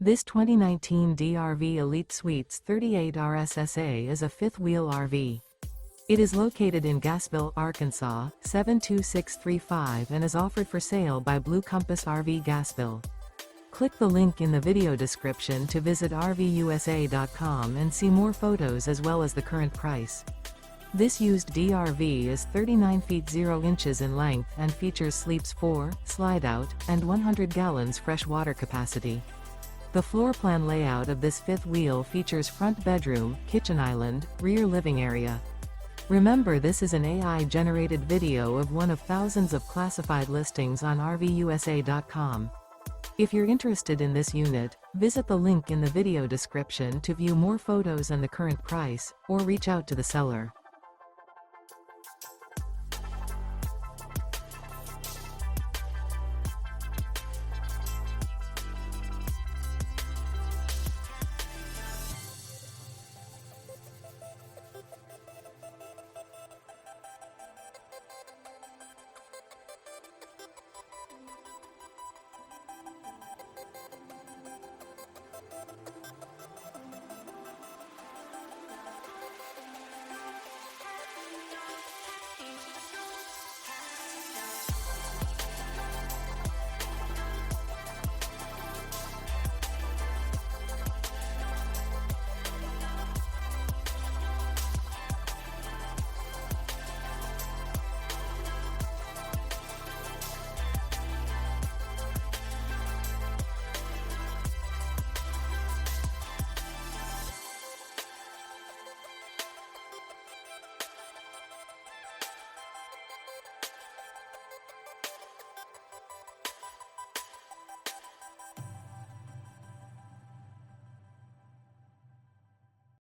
This 2019 DRV Elite Suites 38 RSSA is a fifth-wheel RV. It is located in Gassville, Arkansas, 72635 and is offered for sale by Blue Compass RV Gassville. Click the link in the video description to visit RVUSA.com and see more photos as well as the current price. This used DRV is 39 feet 0 inches in length and features sleeps 4, Slideout, and 100 gallons fresh water capacity. The floor plan layout of this fifth wheel features front bedroom, kitchen island, rear living area. Remember, this is an AI-generated video of one of thousands of classified listings on RVUSA.com. If you're interested in this unit, visit the link in the video description to view more photos and the current price, or reach out to the seller.